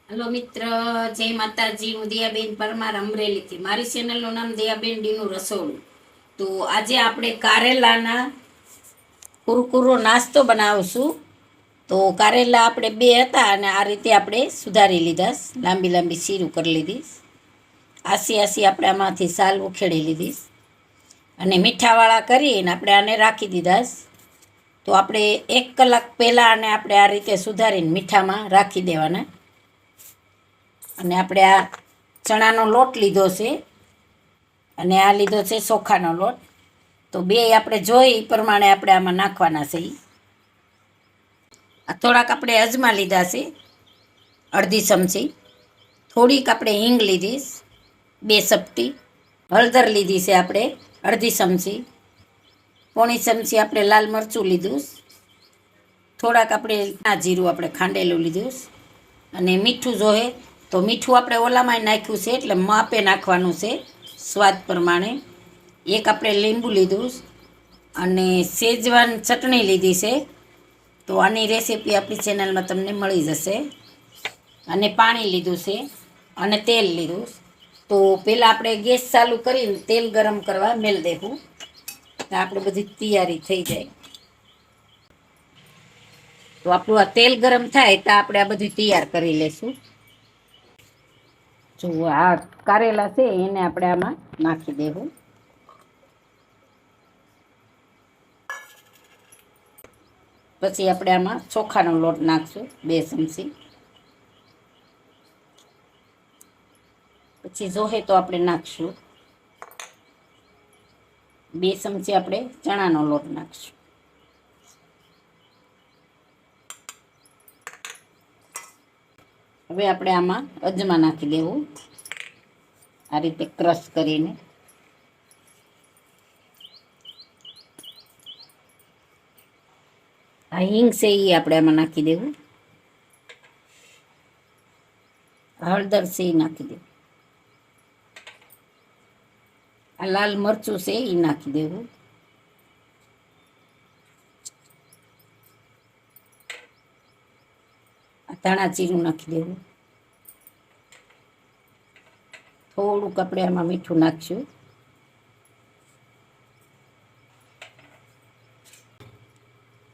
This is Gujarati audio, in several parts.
હેલો મિત્ર, જય માતાજી. હું દિયાબેન પરમાર, અમરેલીથી. મારી ચેનલનું નામ દિયાબેન ડીનું રસોડું. તો આજે આપણે કારેલાના કુરકુરો નાસ્તો બનાવશું. તો કારેલા આપણે બે હતા અને આ રીતે આપણે સુધારી લીધા, લાંબી લાંબી શીરું કરી લીધી, આસી આસી આપણે આમાંથી સાલ ઉખેડી લીધી અને મીઠાવાળા કરીને આપણે આને રાખી દીધા. તો આપણે 1 કલાક પહેલાં આને આપણે આ રીતે સુધારીને મીઠામાં રાખી દેવાના. અને આપણે આ ચણાનો લોટ લીધો છે અને આ લીધો છે ચોખાનો લોટ. તો બે આપણે જોઈ એ પ્રમાણે આપણે આમાં નાખવાના છે. આ થોડાક આપણે અજમા લીધા છે, અડધી ચમચી. થોડીક આપણે હિંગ લીધી, 2 ચપટી. હળદર લીધી છે આપણે અડધી ચમચી. પોણી ચમચી આપણે લાલ મરચું લીધું. થોડાક આપણે જીરું આપણે ખાંડેલું લીધું. અને મીઠું જોહે તો મીઠું આપણે ઓલામાં નાખ્યું છે એટલે માપે નાખવાનું છે, સ્વાદ પ્રમાણે. એક આપણે લીંબુ લીધું અને શેજવાન ચટણી લીધી છે. તો આની રેસીપી આપણી ચેનલમાં તમને મળી જશે. અને પાણી લીધું છે અને તેલ લીધું. તો પહેલાં આપણે ગેસ ચાલુ કરીને તેલ ગરમ કરવા મેળ દેવું, તો આપણે બધી તૈયારી થઈ જાય. તો આપણું આ તેલ ગરમ થાય તો આપણે આ બધું તૈયાર કરી લેશું. જો આ કારેલા છે એને આપણે આમાં નાખી દેવું. પછી આપણે આમાં ચોખાનો લોટ નાખશું 2 ચમચી. પછી જોહે તો આપણે નાખશું 2 ચમચી આપણે ચણાનો લોટ નાખશું. હવે આપણે આમાં અજમા નાખી દેવું, આ રીતે ક્રશ કરીને. આ હિંગ છે એ આપણે આમાં નાખી દેવું. હળદર છે એ નાખી દેવું. આ લાલ મરચું છે એ નાખી દેવું. આ ધાણા જીરું નાખી દેવું. થોડુંક આપણે આમાં મીઠું નાખશું.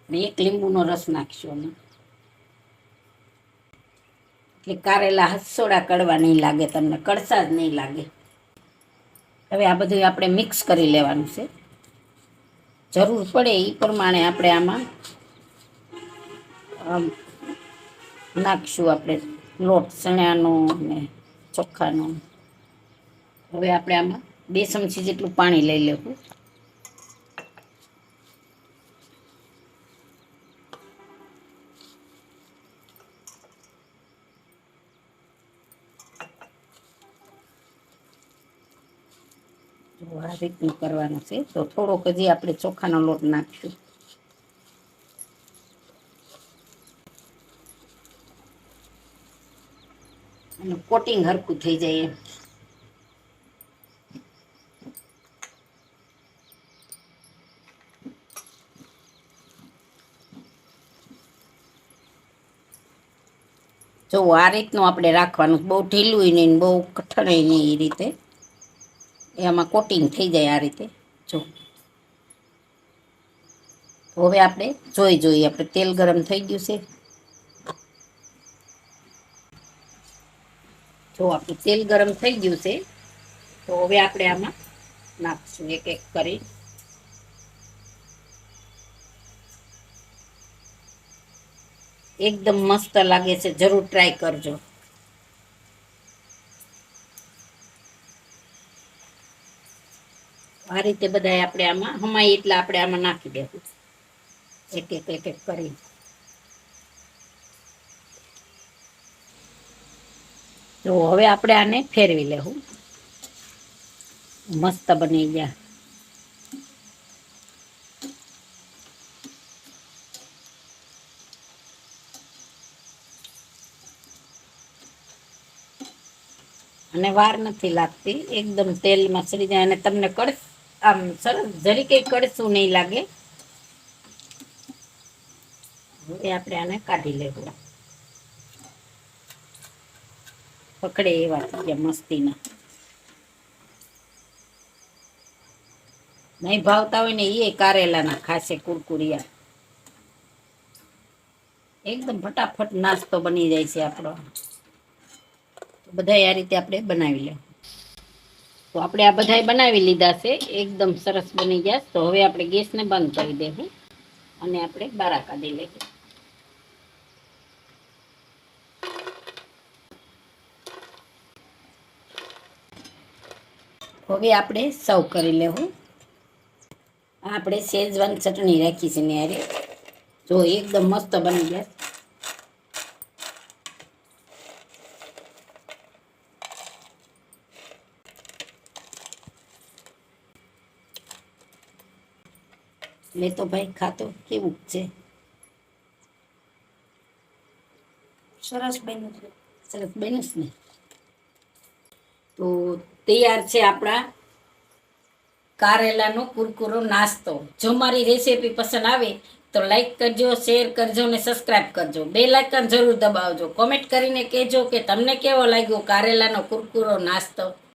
અને 1 લીંબુનો રસ નાખશું આમાં, એટલે કારેલા હસોડા કડવા નહીં લાગે, તમને કડસા જ નહીં લાગે. હવે આ બધું આપણે મિક્સ કરી લેવાનું છે. જરૂર પડે એ પ્રમાણે આપણે આમાં નાખશું આપણે લોટ, ચણાનો ને ચોખાનો. હવે આપણે આમાં 2 ચમચી જેટલું પાણી લઈ લેવું. આ રીતનું કરવાનું છે. તો થોડોક હજી આપણે ચોખાનો લોટ નાખશું. અને કોટિંગ હરખું થઈ જાય એમ. જો આ રીતનું આપણે રાખવાનું, બહુ ઢીલું નહીં બહુ કઠણ નહીં, એ રીતે એમાં કોટિંગ થઈ જાય આ રીતે. જો હવે આપણે જોઈએ આપણે તેલ ગરમ થઈ ગયું છે. જો આપણું તેલ ગરમ થઈ ગયું છે તો હવે આપણે આમાં નાખશું એક એક કરી. એકદમ મસ્ત લાગે છે, જરૂર ટ્રાય કરજો. આ રીતે બધા આપણે આમાં હમાય એટલા આપણે આમાં નાખી દેવું, એક એક કરી. તો હવે આપણે આને ફેરવી લેવું. મસ્ત બની ગયા. અને વાર નથી લાગતી, એકદમ તેલમાં સડી જાય અને તમને આમ સરસ જરી કઈ કડશું નહીં લાગે. હવે આપણે આને કાઢી લેવું. પકડે એવા થઈ ગયા મસ્તીના. નહીં ભાવતા હોય ને એ કારેલાના ખાશે કુરકુરિયા. એકદમ ફટાફટ નાસ્તો બની જાય છે આપણો. બધા આ રીતે આપણે બનાવી લે. તો આપણે આ બધાય બનાવી લીધા છે, એકદમ સરસ બની ગયા. તો હવે આપણે ગેસને બંધ કરી દેવું અને આપણે બારા કાઢી લઈએ. હવે આપણે સર્વ કરી લેવું. આપણે શેઝવાન ચટણી રાખી છે ને યારે જો એકદમ મસ્ત બની ગયા. લે તો ભાઈ ખાતો કેવું છે? સરસ બન્યું છે. સરસ બન્યું છે ને. તો તૈયાર છે આપણા કારેલાનો કુરકુરો નાસ્તો. જો મારી રેસીપી પસંદ આવે તો લાઈક કરજો, શેર કરજો ને સબસ્ક્રાઇબ કરજો. બેલ આઇકન જરૂર દબાવજો. કોમેન્ટ કરીને કહેજો કે તમને કેવો લાગ્યો કારેલાનો કુરકુરો નાસ્તો.